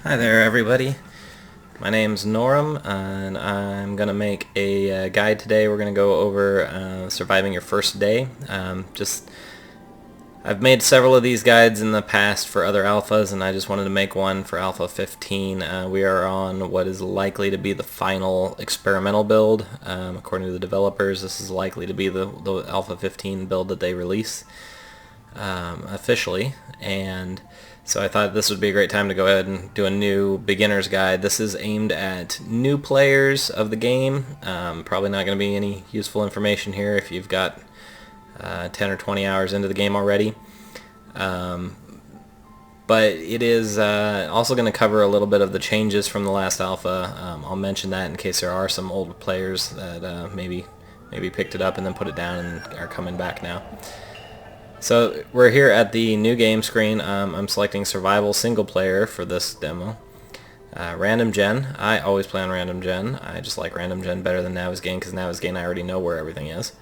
Hi there everybody, my name's Norm and I'm going to make a guide today. We're going to go over surviving your first day. I've made several of these guides in the past for other alphas and I just wanted to make one for Alpha 15. We are on what is likely to be the final experimental build. According to the developers, this is likely to be the Alpha 15 build that they release officially, and so I thought this would be a great time to go ahead and do a new beginner's guide. This is aimed at new players of the game. Probably not going to be any useful information here if you've got 10 or 20 hours into the game already. But it is also going to cover a little bit of the changes from the last alpha. I'll mention that in case there are some old players that maybe picked it up and then put it down and are coming back now. So we're here at the new game screen. I'm selecting survival single player for this demo. Random gen. I always play on random gen. I just like random gen better than Navigain because Navigain I already know where everything is.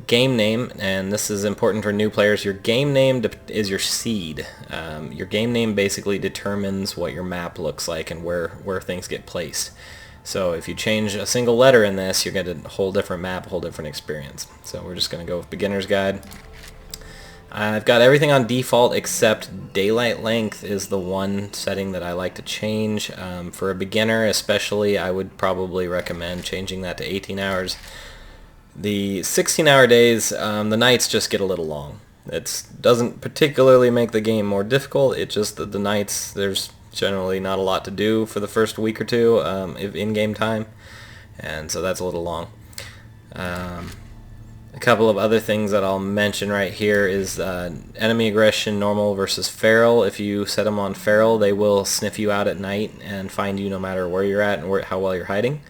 Game name, and this is important for new players. Your game name is your seed. Your game name basically determines what your map looks like and where things get placed. So if you change a single letter in this, you get a whole different map, a whole different experience. So we're just going to go with beginner's guide. I've got everything on default except daylight length is the one setting that I like to change. For a beginner especially, I would probably recommend changing that to 18 hours. The 16-hour days, the nights just get a little long. It doesn't particularly make the game more difficult, it's just that the nights, there's generally not a lot to do for the first week or two in-game time, and so that's a little long. A couple of other things that I'll mention right here is enemy aggression normal versus feral. If you set them on feral, they will sniff you out at night and find you no matter where you're at and how well you're hiding.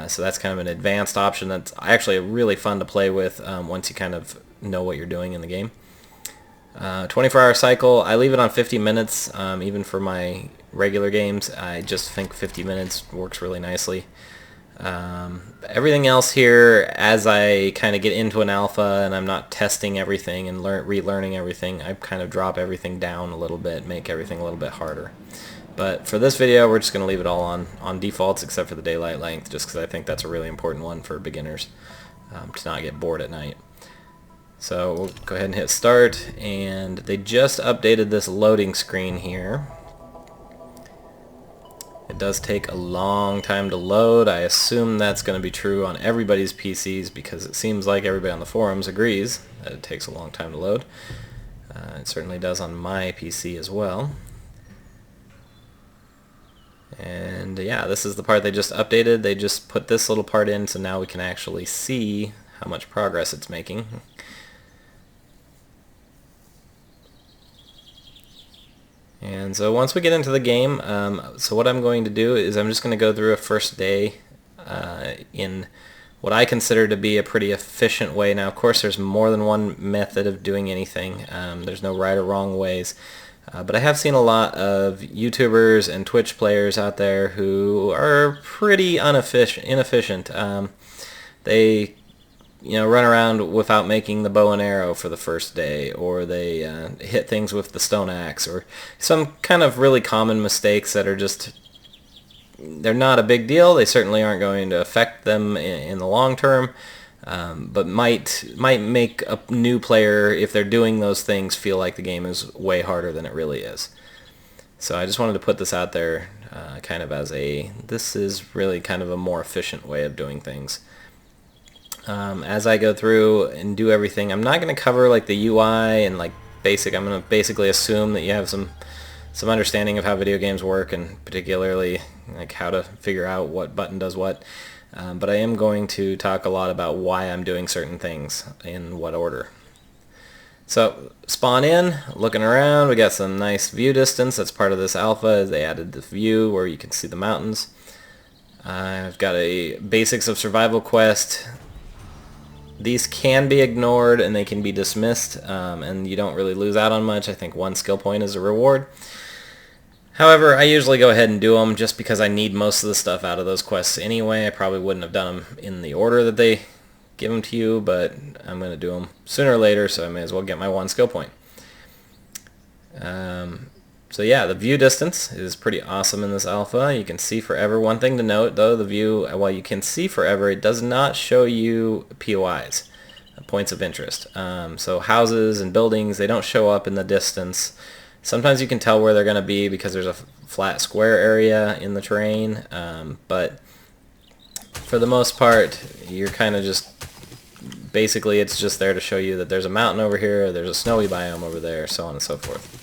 So that's kind of an advanced option that's actually really fun to play with once you kind of know what you're doing in the game. 24-hour cycle, I leave it on 50 minutes even for my regular games. I just think 50 minutes works really nicely. Everything else here, as I kind of get into an alpha and I'm not testing everything and relearning everything, I kind of drop everything down a little bit, make everything a little bit harder. But for this video, we're just going to leave it all on defaults except for the daylight length, just because I think that's a really important one for beginners to not get bored at night. So we'll go ahead and hit start, and they just updated this loading screen here. It does take a long time to load. I assume that's going to be true on everybody's PCs because it seems like everybody on the forums agrees that it takes a long time to load. It certainly does on my PC as well. And yeah, this is the part they just updated. They just put this little part in so now we can actually see how much progress it's making. And so once we get into the game, so what I'm going to do is I'm just going to go through a first day in what I consider to be a pretty efficient way. Now, of course, there's more than one method of doing anything. There's no right or wrong ways. But I have seen a lot of YouTubers and Twitch players out there who are pretty inefficient. They run around without making the bow and arrow for the first day, or they hit things with the stone axe, or some kind of really common mistakes that are just, they're not a big deal. They certainly aren't going to affect them in the long term, but might make a new player, if they're doing those things, feel like the game is way harder than it really is. So I just wanted to put this out there kind of as this is really kind of a more efficient way of doing things. As I go through and do everything, I'm not going to cover like the UI and like basic. I'm going to basically assume that you have some understanding of how video games work, and particularly like how to figure out what button does what. But I am going to talk a lot about why I'm doing certain things in what order. So spawn in, looking around, we got some nice view distance. That's part of this alpha. They added the view where you can see the mountains. I've got a basics of survival quest. These can be ignored and they can be dismissed, and you don't really lose out on much. I think 1 skill point is a reward. However, I usually go ahead and do them just because I need most of the stuff out of those quests anyway. I probably wouldn't have done them in the order that they give them to you, but I'm going to do them sooner or later, so I may as well get my 1 skill point. So yeah, the view distance is pretty awesome in this alpha. You can see forever. One thing to note though, the view, while you can see forever, it does not show you POIs, points of interest. So houses and buildings, they don't show up in the distance. Sometimes you can tell where they're going to be because there's a flat square area in the terrain, but for the most part, you're kind of just, basically it's just there to show you that there's a mountain over here, there's a snowy biome over there, so on and so forth.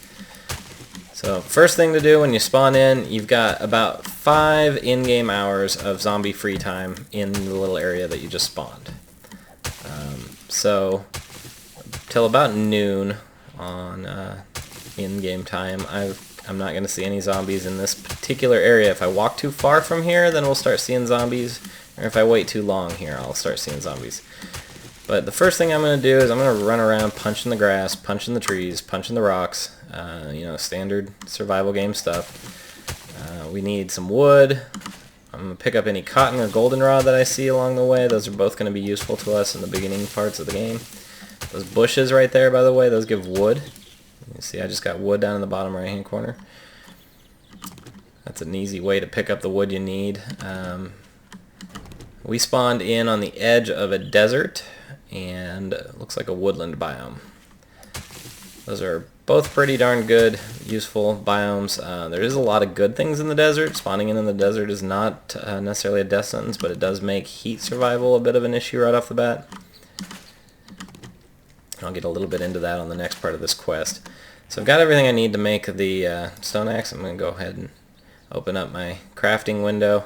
So first thing to do when you spawn in, you've got about 5 in-game hours of zombie free time in the little area that you just spawned. So till about noon on in-game time, I'm not going to see any zombies in this particular area. If I walk too far from here, then we'll start seeing zombies, or if I wait too long here, I'll start seeing zombies. But the first thing I'm going to do is I'm going to run around punching the grass, punching the trees, punching the rocks, you know, standard survival game stuff. We need some wood. I'm going to pick up any cotton or goldenrod that I see along the way. Those are both going to be useful to us in the beginning parts of the game. Those bushes right there, by the way, those give wood. You see I just got wood down in the bottom right hand corner. That's an easy way to pick up the wood you need. We spawned in on the edge of a desert, and it looks like a woodland biome. Those are both pretty darn good, useful biomes. There is a lot of good things in the desert. Spawning in the desert is not necessarily a death sentence, but it does make heat survival a bit of an issue right off the bat. I'll get a little bit into that on the next part of this quest. So I've got everything I need to make the stone axe. I'm going to go ahead and open up my crafting window,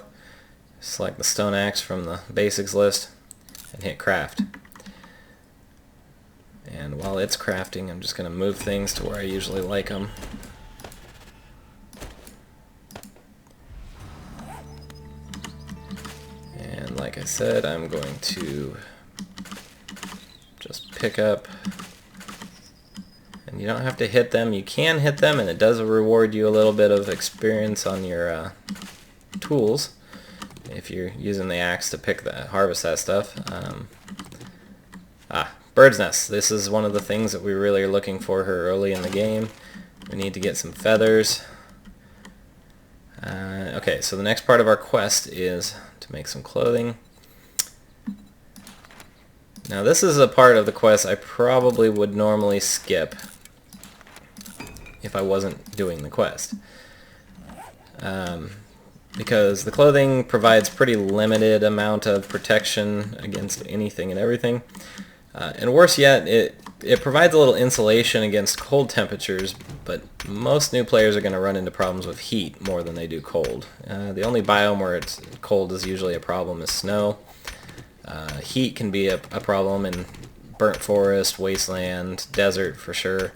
select the stone axe from the basics list, and hit craft. And while it's crafting, I'm just going to move things to where I usually like them. And like I said, I'm going to just pick up, and you don't have to hit them. You can hit them, and it does reward you a little bit of experience on your tools if you're using the axe to harvest that stuff. Bird's nest. This is one of the things that we really are looking for here early in the game. We need to get some feathers. Okay, so the next part of our quest is to make some clothing. Now this is a part of the quest I probably would normally skip if I wasn't doing the quest. Because the clothing provides pretty limited amount of protection against anything and everything. And worse yet, it provides a little insulation against cold temperatures, but most new players are going to run into problems with heat more than they do cold. The only biome where it's cold is usually a problem is snow. Heat can be a problem in burnt forest, wasteland, desert for sure,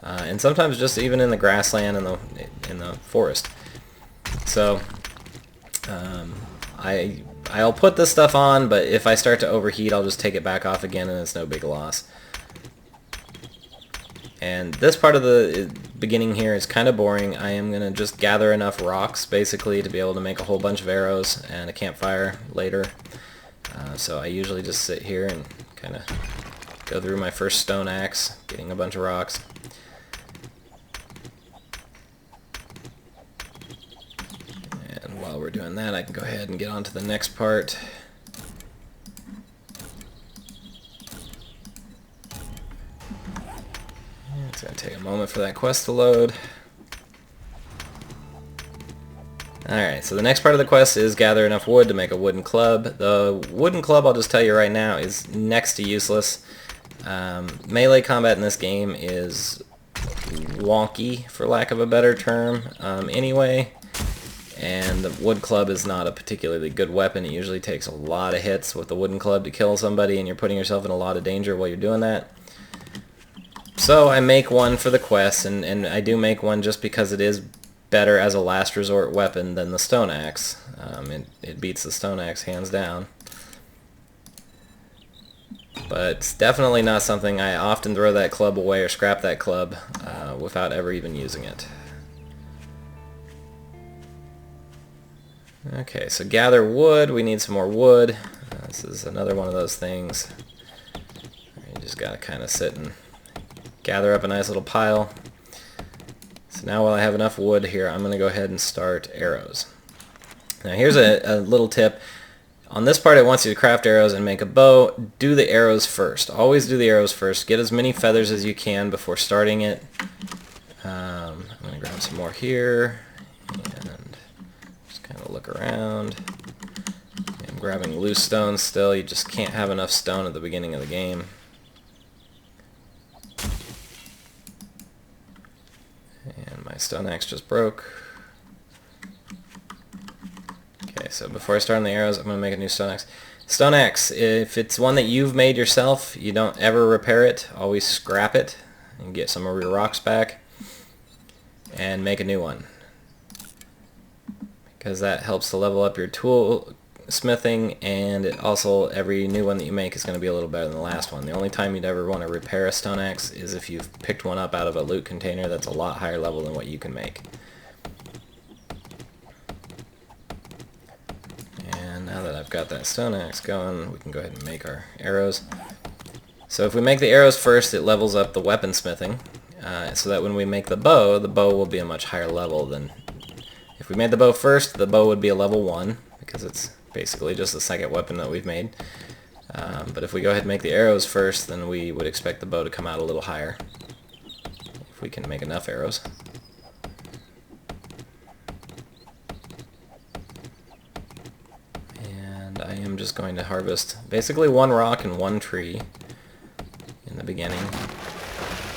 and sometimes just even in the grassland and in the forest. So I'll put this stuff on, but if I start to overheat, I'll just take it back off again, and it's no big loss. And this part of the beginning here is kind of boring. I am going to just gather enough rocks, basically, to be able to make a whole bunch of arrows and a campfire later. So I usually just sit here and kind of go through my first stone axe, getting a bunch of rocks. And while we're doing that, I can go ahead and get on to the next part. It's going to take a moment for that quest to load. Alright, so the next part of the quest is gather enough wood to make a wooden club. The wooden club, I'll just tell you right now, is next to useless. Melee combat in this game is wonky, for lack of a better term, anyway. And the wood club is not a particularly good weapon. It usually takes a lot of hits with the wooden club to kill somebody, and you're putting yourself in a lot of danger while you're doing that. So I make one for the quest, and I do make one just because it is better as a last resort weapon than the stone axe. It beats the stone axe hands down. But it's definitely not something I often throw that club away or scrap that club without ever even using it. Okay, so gather wood. We need some more wood. This is another one of those things. You just gotta kind of sit and gather up a nice little pile. So So now while I have enough wood here, I'm going to go ahead and start arrows. Now here's a little tip. On this part it wants you to craft arrows and make a bow. Do the arrows first. Always do the arrows first. Get as many feathers as you can before starting it. I'm going to grab some more here and just kind of look around. I'm grabbing loose stones still. You just can't have enough stone at the beginning of the game. And my stone axe just broke. Okay, so before I start on the arrows, I'm going to make a new stone axe. Stone axe, if it's one that you've made yourself, you don't ever repair it. Always scrap it and get some of your rocks back and make a new one, because that helps to level up your tool smithing, and it also, every new one that you make is going to be a little better than the last one. The only time you'd ever want to repair a stone axe is if you've picked one up out of a loot container that's a lot higher level than what you can make. And now that I've got that stone axe going, we can go ahead and make our arrows. So if we make the arrows first, it levels up the weaponsmithing, so that when we make the bow will be a much higher level than... If we made the bow first, the bow would be a level 1, because it's basically just the second weapon that we've made. But if we go ahead and make the arrows first, then we would expect the bow to come out a little higher, if we can make enough arrows. And I am just going to harvest basically one rock and one tree in the beginning,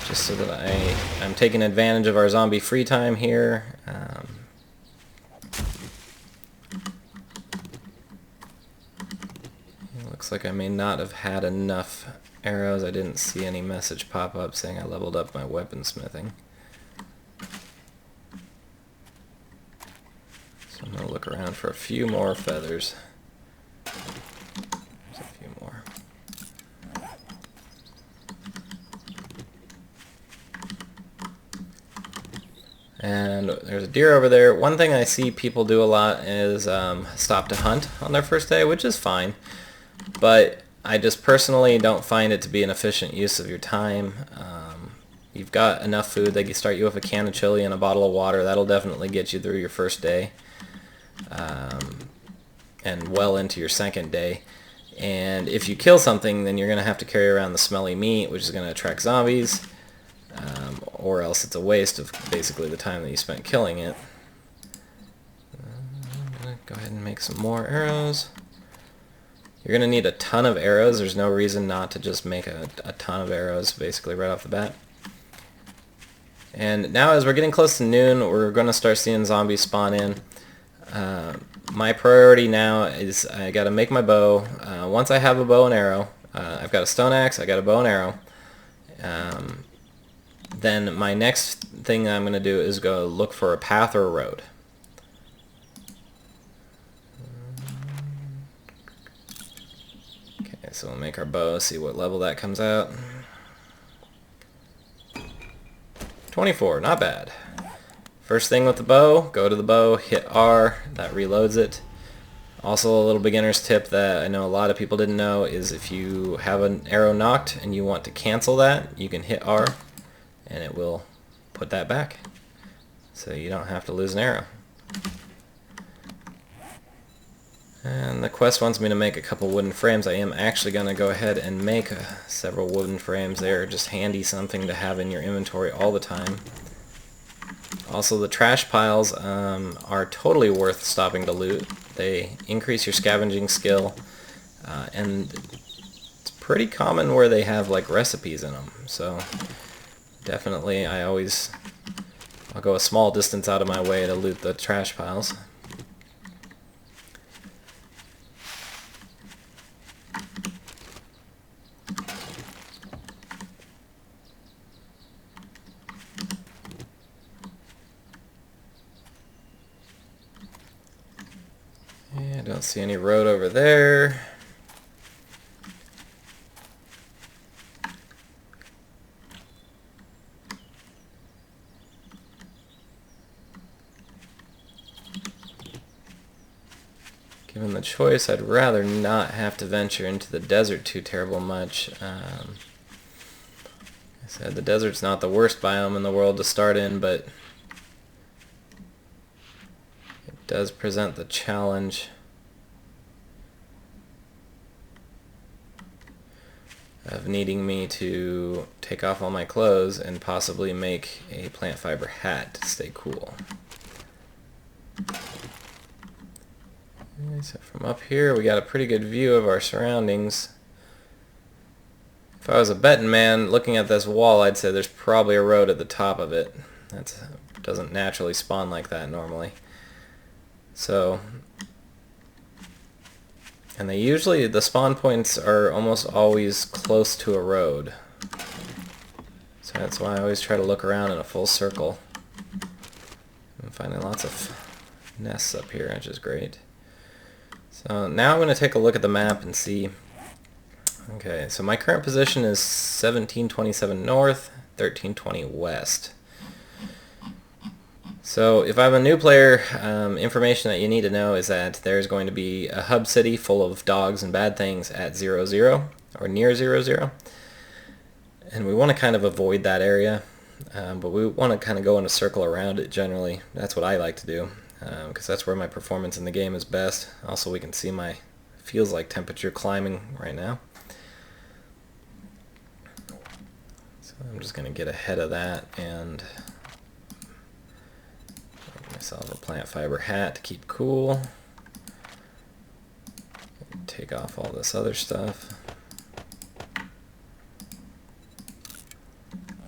just so that I'm taking advantage of our zombie free time here. It looks like I may not have had enough arrows. I didn't see any message pop up saying I leveled up my weaponsmithing. So I'm going to look around for a few more feathers. There's a few more. And there's a deer over there. One thing I see people do a lot is stop to hunt on their first day, which is fine. But I just personally don't find it to be an efficient use of your time. You've got enough food. They can start you with a can of chili and a bottle of water. That'll definitely get you through your first day, and well into your second day. And if you kill something, then you're going to have to carry around the smelly meat, which is going to attract zombies, or else it's a waste of basically the time that you spent killing it. I'm going to go ahead and make some more arrows. You're going to need a ton of arrows. There's no reason not to just make a ton of arrows basically right off the bat. And now as we're getting close to noon, we're going to start seeing zombies spawn in. My priority now is I got to make my bow. Once I have a bow and arrow, I've got a stone axe, I got a bow and arrow. Then my next thing I'm going to do is go look for a path or a road. Okay, so we'll make our bow, see what level that comes out. 24, not bad. First thing with the bow, go to the bow, hit R, that reloads it. Also a little beginner's tip that I know a lot of people didn't know is if you have an arrow knocked and you want to cancel that, you can hit R and it will put that back. So you don't have to lose an arrow. And the quest wants me to make a couple wooden frames. I am actually going to go ahead and make several wooden frames. They're just handy something to have in your inventory all the time. Also, the trash piles are totally worth stopping to loot. They increase your scavenging skill, and it's pretty common where they have like recipes in them. So definitely I'll go a small distance out of my way to loot the trash piles. I don't see any road over there. Given the choice, I'd rather not have to venture into the desert too terrible much. I said the desert's not the worst biome in the world to start in, but does present the challenge of needing me to take off all my clothes and possibly make a plant fiber hat to stay cool. Okay, so from up here we got a pretty good view of our surroundings. If I was a betting man looking at this wall, I'd say there's probably a road at the top of it. That doesn't naturally spawn like that normally. So, and the spawn points are almost always close to a road. So that's why I always try to look around in a full circle. I'm finding lots of nests up here, which is great. So now I'm going to take a look at the map and see. Okay, so my current position is 1727 north, 1320 west. So if I'm a new player, information that you need to know is that there's going to be a hub city full of dogs and bad things at 00, or near 00. And we want to kind of avoid that area, but we want to kind of go in a circle around it generally. That's what I like to do, because that's where my performance in the game is best. Also, we can see my feels like temperature climbing right now. So I'm just going to get ahead of that and make myself a plant fiber hat to keep cool. Take off all this other stuff.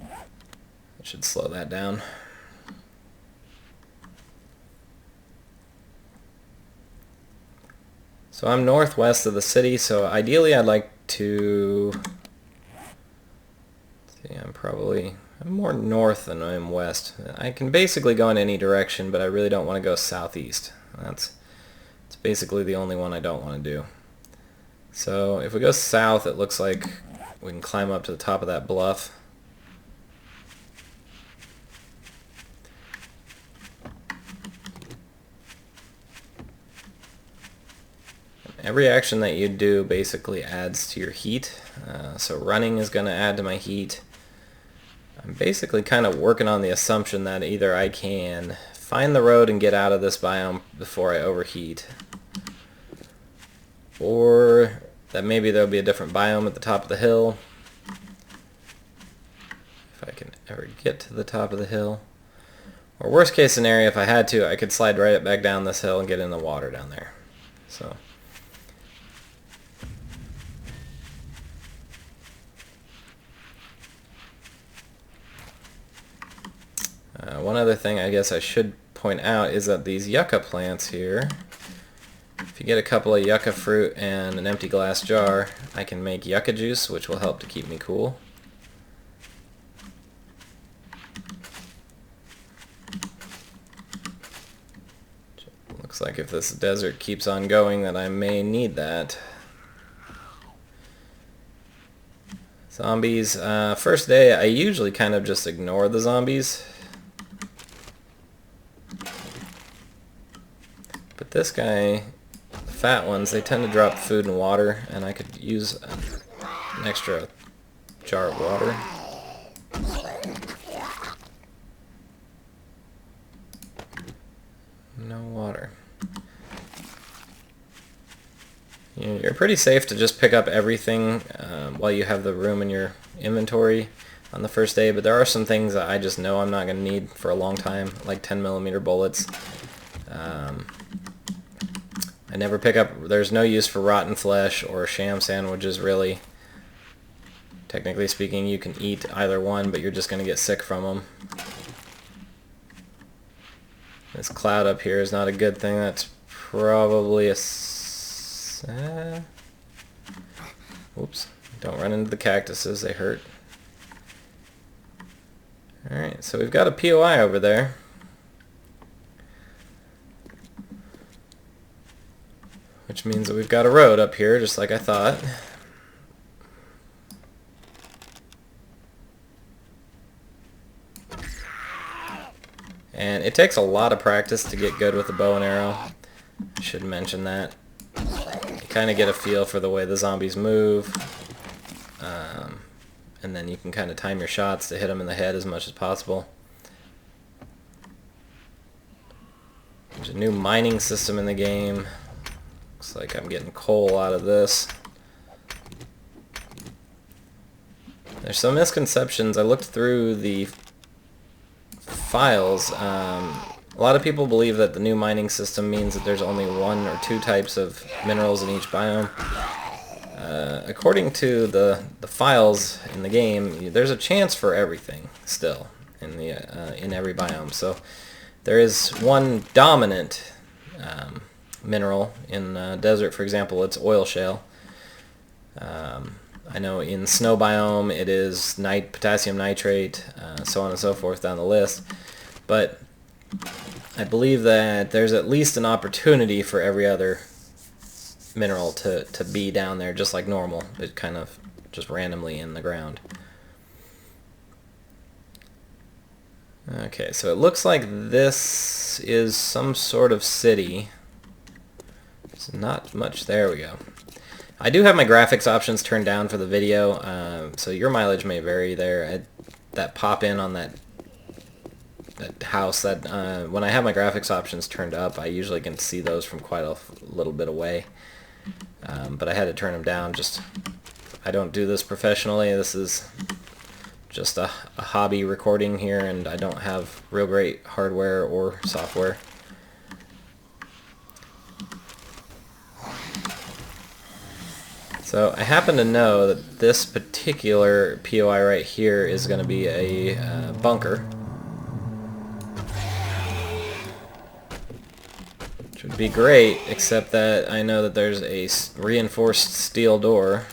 I should slow that down. So I'm northwest of the city, so ideally I'd like to see, I'm more north than I am west. I can basically go in any direction, but I really don't want to go southeast. It's basically the only one I don't want to do. So if we go south, it looks like we can climb up to the top of that bluff. Every action that you do basically adds to your heat. So running is going to add to my heat. I'm basically kind of working on the assumption that either I can find the road and get out of this biome before I overheat, or that maybe there'll be a different biome at the top of the hill, if I can ever get to the top of the hill. Or worst case scenario, if I had to, I could slide right back down this hill and get in the water down there. So one other thing I guess I should point out is that these yucca plants here, if you get a couple of yucca fruit and an empty glass jar, I can make yucca juice, which will help to keep me cool. Looks like if this desert keeps on going that I may need that. Zombies. First day I usually kind of just ignore the zombies. But this guy, the fat ones, they tend to drop food and water, and I could use an extra jar of water. No water. You're pretty safe to just pick up everything while you have the room in your inventory on the first day, but there are some things that I just know I'm not going to need for a long time, like 10mm bullets. I never pick up, there's no use for rotten flesh or sham sandwiches really. Technically speaking, you can eat either one, but you're just going to get sick from them. This cloud up here is not a good thing. That's probably a... Oops. Don't run into the cactuses, they hurt. Alright, so we've got a POI over there. Which means that we've got a road up here, just like I thought. And it takes a lot of practice to get good with the bow and arrow. I should mention that. You kind of get a feel for the way the zombies move. And then you can kind of time your shots to hit them in the head as much as possible. There's a new mining system in the game. Looks like I'm getting coal out of this. There's some misconceptions. I looked through the files. A lot of people believe that the new mining system means that there's only 1 or 2 types of minerals in each biome. According to the files in the game, there's a chance for everything still in every biome. So there is one dominant mineral in desert, for example. It's oil shale. I know in snow biome it is potassium nitrate, so on and so forth down the list. But I believe that there's at least an opportunity for every other mineral to be down there just like normal, but kind of just randomly in the ground. Okay, so it looks like this is some sort of city. There's not much. There we go. I do have my graphics options turned down for the video, so your mileage may vary there. That pop in on that house, when I have my graphics options turned up, I usually can see those from quite a little bit away. But I had to turn them down. I don't do this professionally. This is just a hobby recording here, and I don't have real great hardware or software. So I happen to know that this particular POI right here is going to be a bunker, which would be great, except that I know that there's a reinforced steel door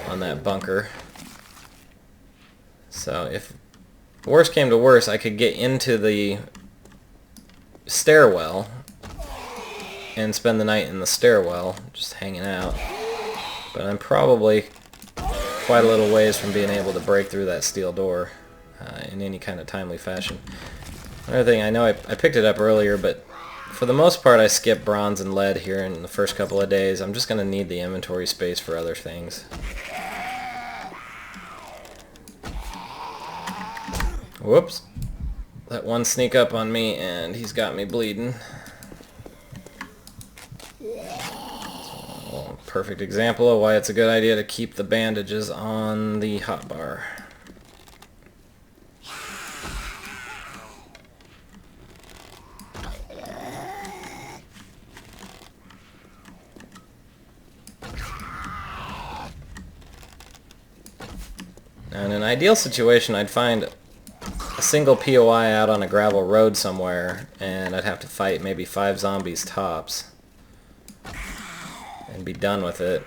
on that bunker. So if worst came to worst, I could get into the stairwell and spend the night in the stairwell, just hanging out. But I'm probably quite a little ways from being able to break through that steel door in any kind of timely fashion. Another thing, I know I picked it up earlier, but for the most part I skip bronze and lead here in the first couple of days. I'm just going to need the inventory space for other things. Whoops. Let one sneak up on me and he's got me bleeding. So, perfect example of why it's a good idea to keep the bandages on the hotbar. Now, in an ideal situation, I'd find a single POI out on a gravel road somewhere, and I'd have to fight maybe 5 zombies tops and be done with it.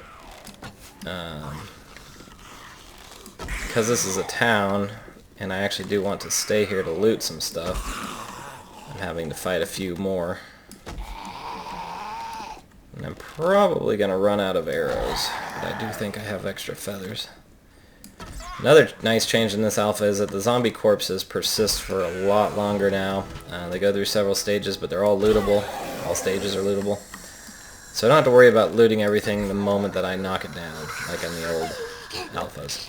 Because this is a town, and I actually do want to stay here to loot some stuff, I'm having to fight a few more. And I'm probably going to run out of arrows, but I do think I have extra feathers. Another nice change in this alpha is that the zombie corpses persist for a lot longer now. They go through several stages, but they're all lootable. All stages are lootable. So I don't have to worry about looting everything the moment that I knock it down, like in the old alphas.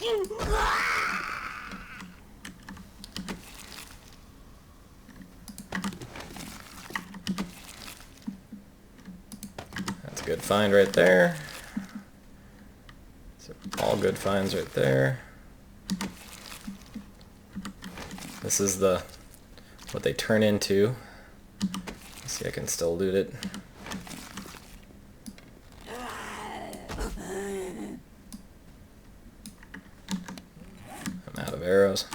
That's a good find right there. So all good finds right there. This is what they turn into. Let's see, I can still loot it. I'm out of arrows.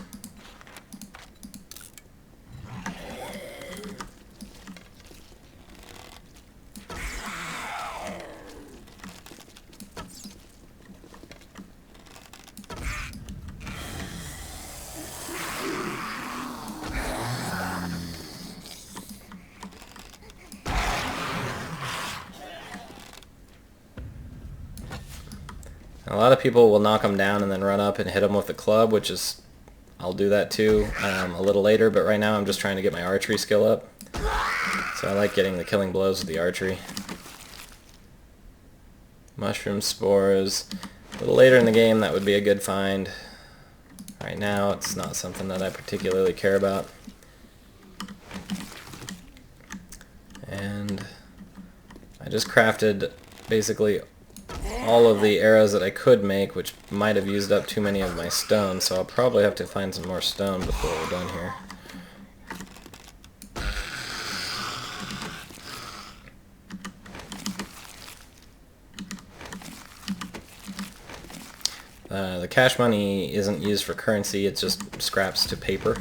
A lot of people will knock them down and then run up and hit them with the club, which is, I'll do that too a little later, but right now I'm just trying to get my archery skill up. So I like getting the killing blows with the archery. Mushroom spores. A little later in the game that would be a good find. Right now it's not something that I particularly care about. And I just crafted basically all of the arrows that I could make, which might have used up too many of my stone, so I'll probably have to find some more stone before we're done here. The cash money isn't used for currency, it's just scraps to paper.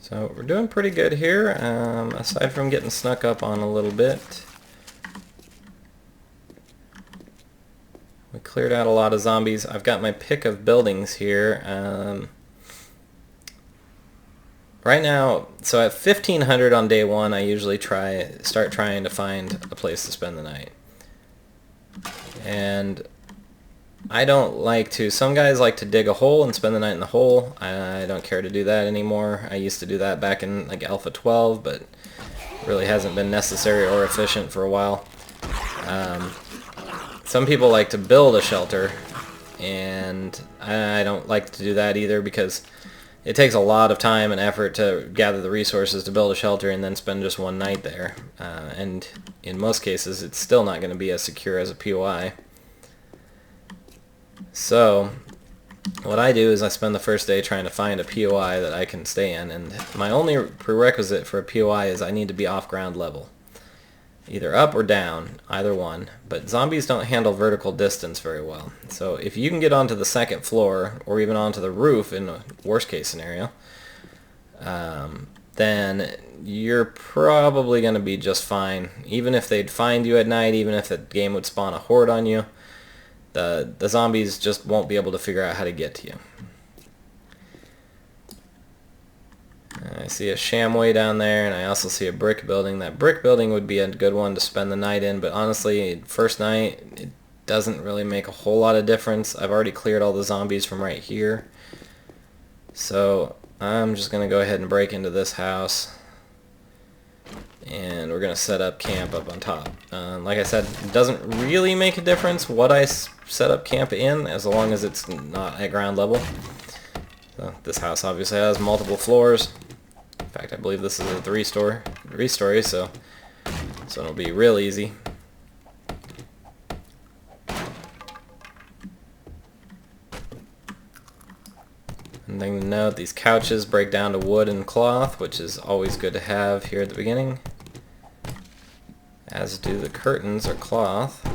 So we're doing pretty good here, aside from getting snuck up on a little bit. We cleared out a lot of zombies. I've got my pick of buildings here. Right now, so at 1500 on day one, I usually start trying to find a place to spend the night. And I don't like to, some guys like to dig a hole and spend the night in the hole. I don't care to do that anymore. I used to do that back in like Alpha 12, but really hasn't been necessary or efficient for a while. Some people like to build a shelter, and I don't like to do that either because it takes a lot of time and effort to gather the resources to build a shelter and then spend just one night there. And in most cases, it's still not going to be as secure as a POI. So what I do is I spend the first day trying to find a POI that I can stay in, and my only prerequisite for a POI is I need to be off ground level. Either up or down, either one. But zombies don't handle vertical distance very well. So if you can get onto the second floor, or even onto the roof in a worst case scenario, then you're probably going to be just fine. Even if they'd find you at night, even if the game would spawn a horde on you, the zombies just won't be able to figure out how to get to you. I see a shamway down there, and I also see a brick building. That brick building would be a good one to spend the night in, but honestly, first night, it doesn't really make a whole lot of difference. I've already cleared all the zombies from right here. So I'm just going to go ahead and break into this house, and we're going to set up camp up on top. Like I said, it doesn't really make a difference what I set up camp in, as long as it's not at ground level. So this house obviously has multiple floors. In fact, I believe this is a three-story, so it'll be real easy. One thing to note, these couches break down to wood and cloth, which is always good to have here at the beginning. As do the curtains or cloth.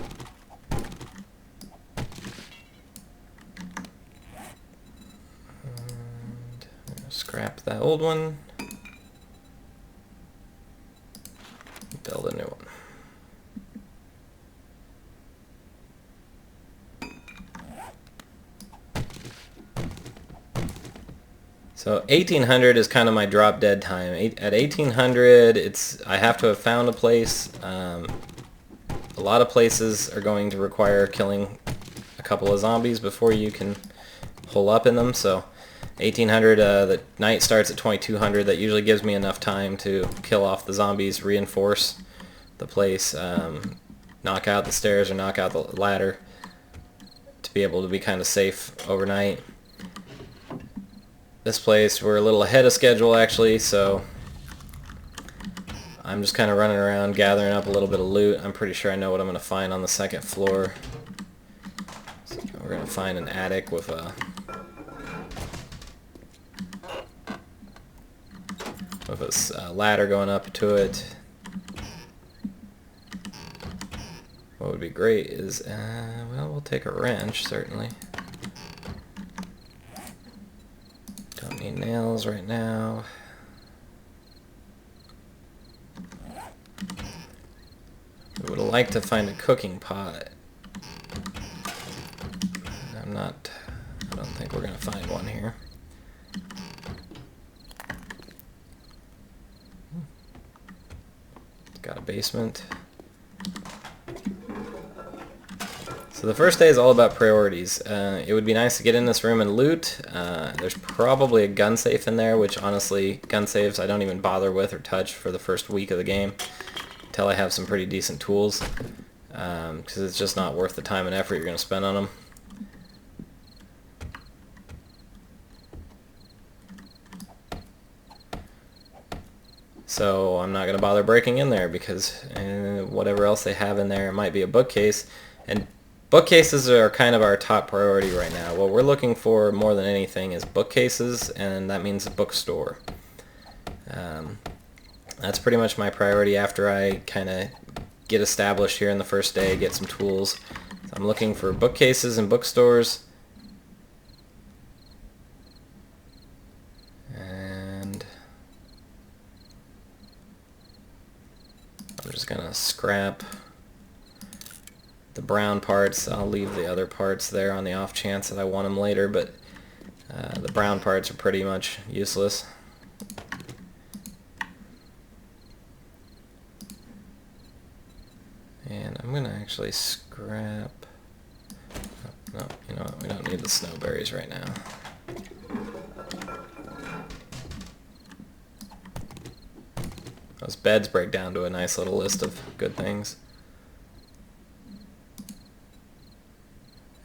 Scrap that old one. Build a new one. So 1800 is kind of my drop dead time. At 1800, I have to have found a place. A lot of places are going to require killing a couple of zombies before you can hole up in them. So 1800, the night starts at 2200. That usually gives me enough time to kill off the zombies, reinforce the place, knock out the stairs or knock out the ladder to be able to be kind of safe overnight. This place, we're a little ahead of schedule actually, so I'm just kind of running around gathering up a little bit of loot. I'm pretty sure I know what I'm going to find on the second floor. So we're going to find an attic with a ladder going up to it. What would be great is, well, we'll take a wrench, certainly. Don't need nails right now. We would like to find a cooking pot. I don't think we're going to find one here. Got a basement. So the first day is all about priorities. It would be nice to get in this room and loot. There's probably a gun safe in there, which honestly, gun safes I don't even bother with or touch for the first week of the game until I have some pretty decent tools, because it's just not worth the time and effort you're going to spend on them. So I'm not going to bother breaking in there because whatever else they have in there, it might be a bookcase. And bookcases are kind of our top priority right now. What we're looking for more than anything is bookcases, and that means a bookstore. That's pretty much my priority after I kind of get established here in the first day, get some tools. So I'm looking for bookcases and bookstores. And I'm just going to scrap the brown parts. I'll leave the other parts there on the off chance that I want them later, but the brown parts are pretty much useless. And I'm going to actually scrap... Oh, no, you know what? We don't need the snowberries right now. Those beds break down to a nice little list of good things.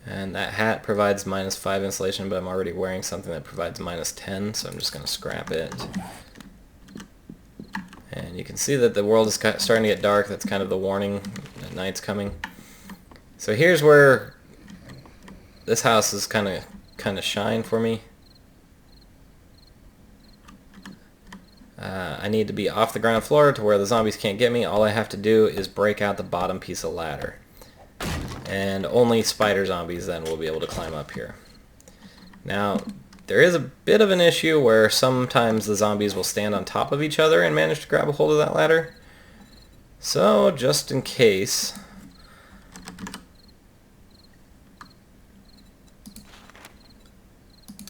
And that hat provides -5 insulation, but I'm already wearing something that provides -10, so I'm just going to scrap it. And you can see that the world is starting to get dark. That's kind of the warning that night's coming. So here's where this house is kind of shine for me. I need to be off the ground floor to where the zombies can't get me. All I have to do is break out the bottom piece of ladder. And only spider zombies then will be able to climb up here. Now, there is a bit of an issue where sometimes the zombies will stand on top of each other and manage to grab a hold of that ladder. So, just in case,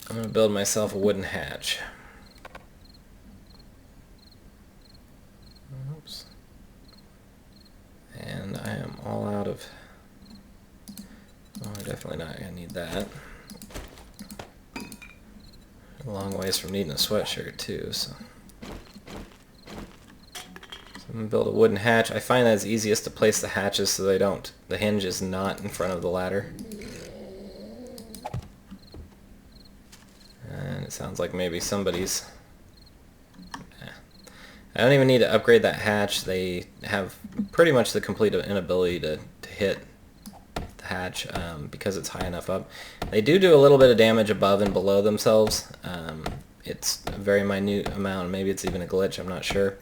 I'm going to build myself a wooden hatch. Oops. And I am all out of... Oh, I'm definitely not going to need that. A long ways from needing a sweatshirt too, so I'm going to build a wooden hatch. I find that it's easiest to place the hatches so the hinge is not in front of the ladder. And it sounds like maybe somebody's... I don't even need to upgrade that hatch. They have pretty much the complete inability to hit the hatch because it's high enough up. They do a little bit of damage above and below themselves. It's a very minute amount. Maybe it's even a glitch. I'm not sure.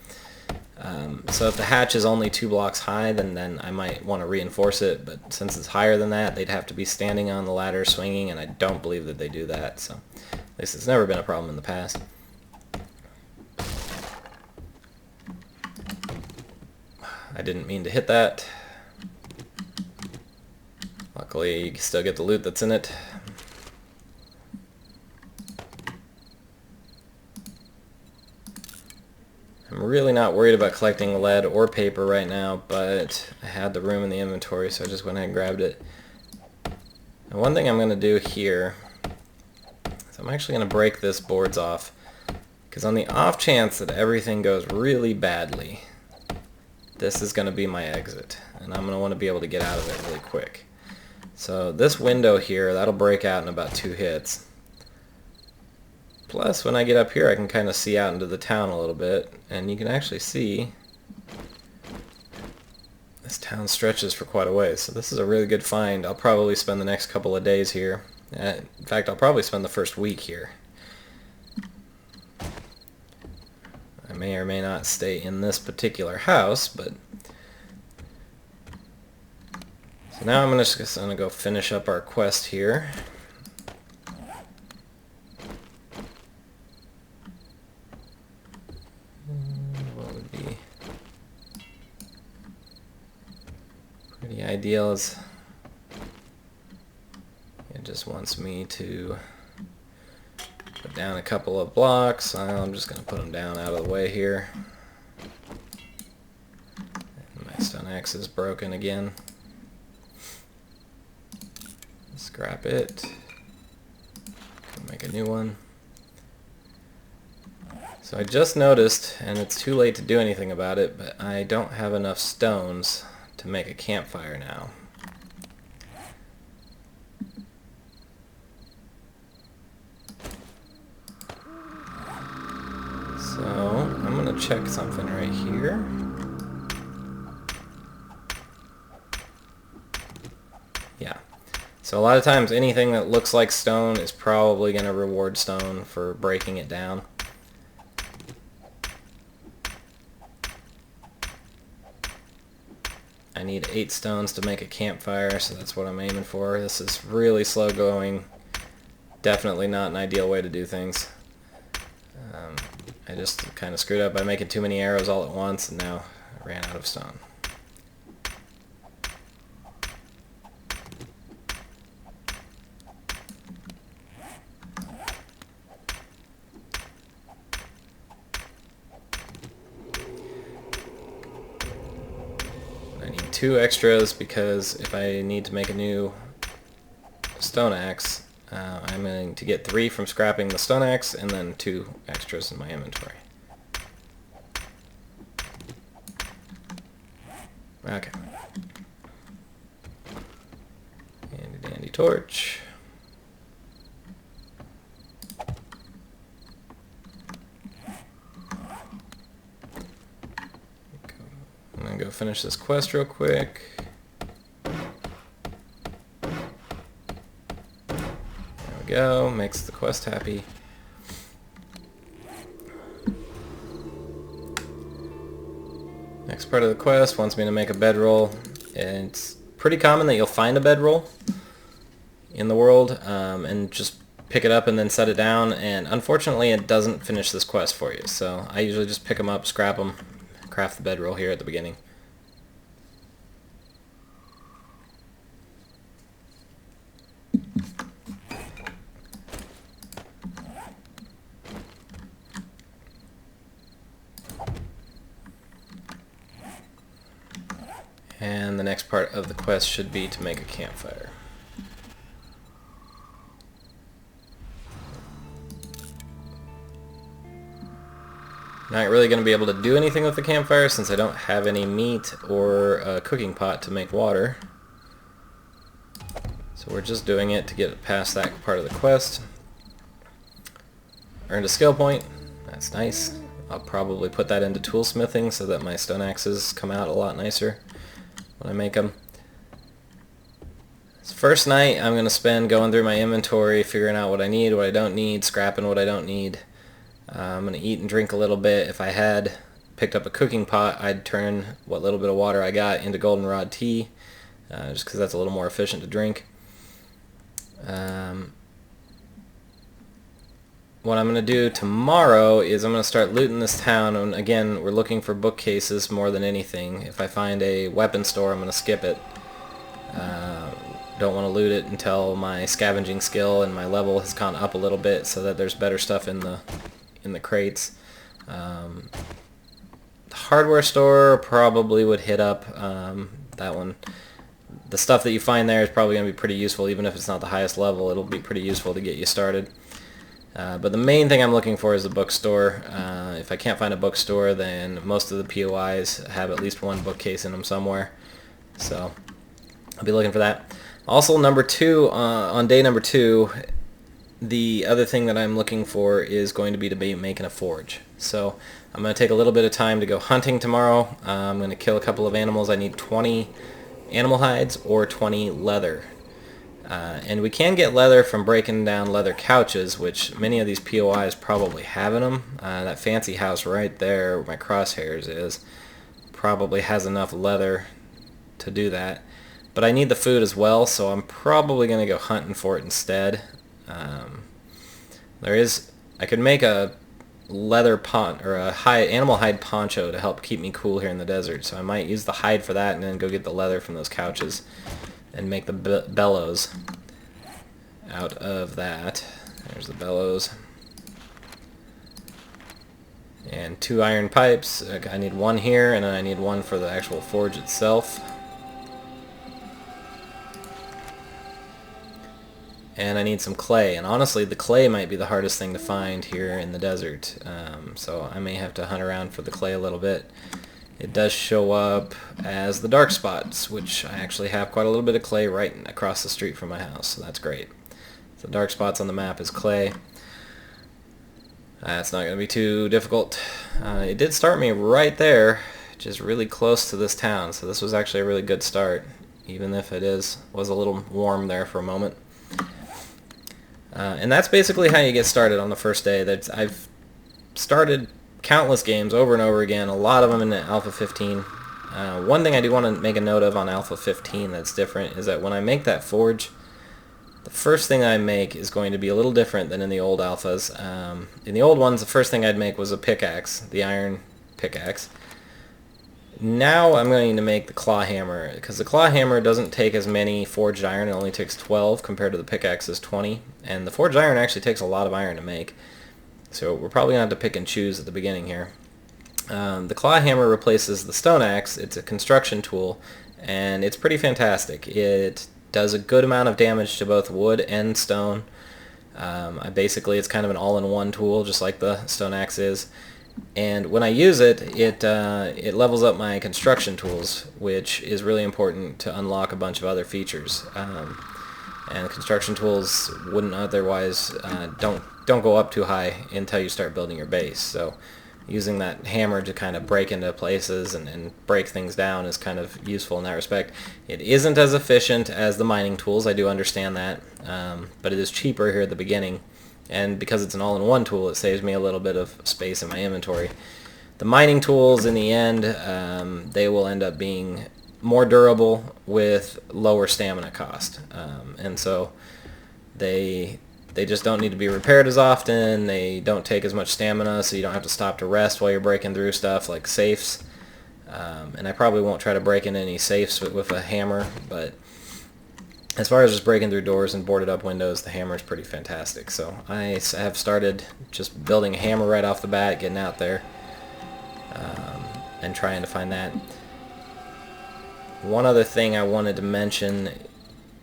So if the hatch is only 2 blocks high, then I might want to reinforce it. But since it's higher than that, they'd have to be standing on the ladder swinging, and I don't believe that they do that. So at least it's never been a problem in the past. I didn't mean to hit that. Luckily, you can still get the loot that's in it. I'm really not worried about collecting lead or paper right now, but I had the room in the inventory, so I just went ahead and grabbed it. And one thing I'm going to do here is I'm actually going to break this boards off, because on the off chance that everything goes really badly, this is going to be my exit, and I'm going to want to be able to get out of it really quick. So this window here, that'll break out in about 2 hits. Plus, when I get up here, I can kind of see out into the town a little bit, and you can actually see this town stretches for quite a ways. So this is a really good find. I'll probably spend the next couple of days here. In fact, I'll probably spend the first week here. I may or may not stay in this particular house, but... So now I'm just going to go finish up our quest here. What would be pretty ideal is it just wants me to put down a couple of blocks. I'm just going to put them down out of the way here. And my stone axe is broken again. Scrap it. Make a new one. So I just noticed, and it's too late to do anything about it, but I don't have enough stones to make a campfire now. So I'm going to check something right here. Yeah. So a lot of times anything that looks like stone is probably going to reward stone for breaking it down. I need 8 stones to make a campfire, so that's what I'm aiming for. This is really slow going. Definitely not an ideal way to do things. I just kind of screwed up by making too many arrows all at once, and now I ran out of stone. I need 2 extras because if I need to make a new stone axe, I'm going to get 3 from scrapping the stone axe and then 2 extras in my inventory. Okay. Handy dandy torch. I'm going to go finish this quest real quick. Go, makes the quest happy. Next part of the quest wants me to make a bedroll. And it's pretty common that you'll find a bedroll in the world and just pick it up and then set it down, and unfortunately it doesn't finish this quest for you. So I usually just pick them up, scrap them, craft the bedroll here at the beginning. And the next part of the quest should be to make a campfire. Not really going to be able to do anything with the campfire since I don't have any meat or a cooking pot to make water. So we're just doing it to get past that part of the quest. Earned a skill point. That's nice. I'll probably put that into toolsmithing so that my stone axes come out a lot nicer when I make them. This first night I'm going to spend going through my inventory, figuring out what I need, what I don't need, scrapping what I don't need. I'm going to eat and drink a little bit. If I had picked up a cooking pot, I'd turn what little bit of water I got into goldenrod tea, just because that's a little more efficient to drink. What I'm going to do tomorrow is I'm going to start looting this town, and again, we're looking for bookcases more than anything. If I find a weapon store, I'm going to skip it. Don't want to loot it until my scavenging skill and my level has gone up a little bit so that there's better stuff in the crates. The hardware store probably would hit up that one. The stuff that you find there is probably going to be pretty useful, even if it's not the highest level. It'll be pretty useful to get you started. But the main thing I'm looking for is the bookstore. If I can't find a bookstore, then most of the POIs have at least one bookcase in them somewhere. So I'll be looking for that. Also, number 2, on day number 2, the other thing that I'm looking for is going to be making a forge. So I'm going to take a little bit of time to go hunting tomorrow. I'm going to kill a couple of animals. I need 20 animal hides or 20 leather. And we can get leather from breaking down leather couches, which many of these POIs probably have in them. That fancy house right there where my crosshairs is probably has enough leather to do that. But I need the food as well, so I'm probably going to go hunting for it instead. I could make a leather or a animal hide poncho to help keep me cool here in the desert, so I might use the hide for that and then go get the leather from those couches and make the bellows out of that. There's the bellows. And 2 iron pipes. I need 1 here, and then I need 1 for the actual forge itself. and I need some clay. And honestly, the clay might be the hardest thing to find here in the desert, so I may have to hunt around for the clay a little bit. It does show up as the dark spots, which I actually have quite a little bit of clay right across the street from my house, so that's great. So dark spots on the map is clay. That's not going to be too difficult. It did start me right there, which is really close to this town, so this was actually a really good start, even if it was a little warm there for a moment. And that's basically how you get started on the first day. I've started countless games over and over again, a lot of them in the Alpha 15. One thing I do want to make a note of on Alpha 15 that's different is that when I make that forge, the first thing I make is going to be a little different than in the old alphas. In the old ones, the first thing I'd make was a pickaxe, the iron pickaxe. Now I'm going to make the claw hammer, because the claw hammer doesn't take as many forged iron. It only takes 12 compared to the pickaxe's 20. And the forged iron actually takes a lot of iron to make. So we're probably going to have to pick and choose at the beginning here. The claw hammer replaces the stone axe. It's a construction tool, and it's pretty fantastic. It does a good amount of damage to both wood and stone. Basically, it's kind of an all-in-one tool, just like the stone axe is. And when I use it, it levels up my construction tools, which is really important to unlock a bunch of other features. And construction tools wouldn't otherwise don't go up too high until you start building your base. So using that hammer to kind of break into places and break things down is kind of useful in that respect. It isn't as efficient as the mining tools, I do understand that, but it is cheaper here at the beginning, and because it's an all-in-one tool, it saves me a little bit of space in my inventory. The mining tools, in the end, they will end up being more durable with lower stamina cost, and so they just don't need to be repaired as often. They don't take as much stamina, so you don't have to stop to rest while you're breaking through stuff like safes. And I probably won't try to break into any safes with a hammer, but as far as just breaking through doors and boarded up windows, the hammer is pretty fantastic. So I have started just building a hammer right off the bat, getting out there, and trying to find that. One other thing I wanted to mention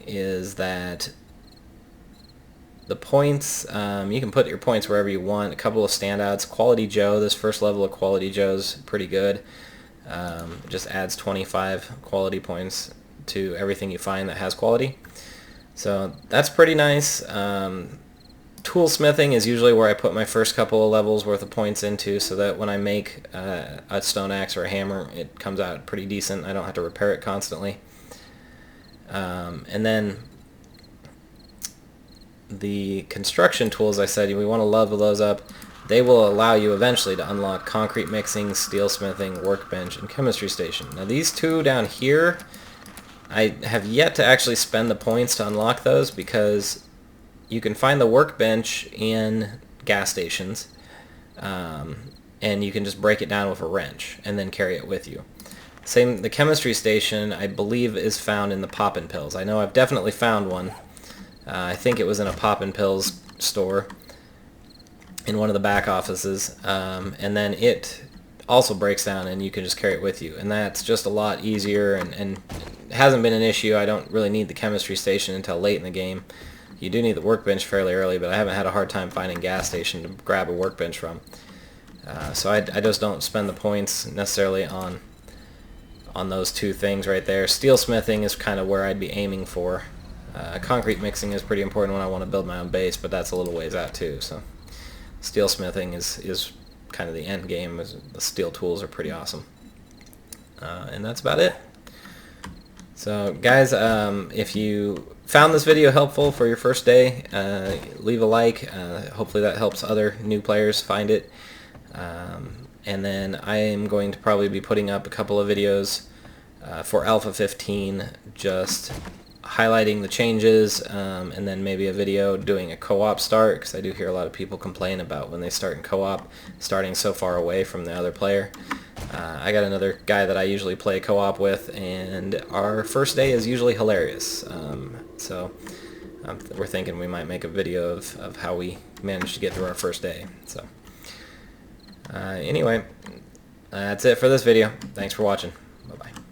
is that the points, you can put your points wherever you want. A couple of standouts. Quality Joe, this first level of Quality Joe's pretty good. It just adds 25 quality points to everything you find that has quality. So that's pretty nice. Toolsmithing is usually where I put my first couple of levels worth of points into, so that when I make a stone axe or a hammer, it comes out pretty decent. I don't have to repair it constantly. And then the construction tools, I said, we want to level those up. They will allow you eventually to unlock concrete mixing, steel smithing, workbench, and chemistry station. Now these two down here, I have yet to actually spend the points to unlock those, because you can find the workbench in gas stations, and you can just break it down with a wrench and then carry it with you. The chemistry station, I believe, is found in the Poppin' Pills. I know I've definitely found one. I think it was in a Poppin' Pills store in one of the back offices, and then it also breaks down and you can just carry it with you, and that's just a lot easier, and it hasn't been an issue. I don't really need the chemistry station until late in the game. You do need the workbench fairly early, but I haven't had a hard time finding gas station to grab a workbench from. So I just don't spend the points necessarily on those two things right there. Steel smithing is kind of where I'd be aiming for. Concrete mixing is pretty important when I want to build my own base, but that's a little ways out too. So steel smithing is kind of the end game. The steel tools are pretty awesome. And that's about it. So guys, if you found this video helpful for your first day, leave a like. Hopefully that helps other new players find it. And then I am going to probably be putting up a couple of videos for Alpha 15, just highlighting the changes, and then maybe a video doing a co-op start, because I do hear a lot of people complain about when they start in co-op starting so far away from the other player. I got another guy that I usually play co-op with, and our first day is usually hilarious. So we're thinking we might make a video of how we managed to get through our first day. So anyway, that's it for this video. Thanks for watching. Bye-bye.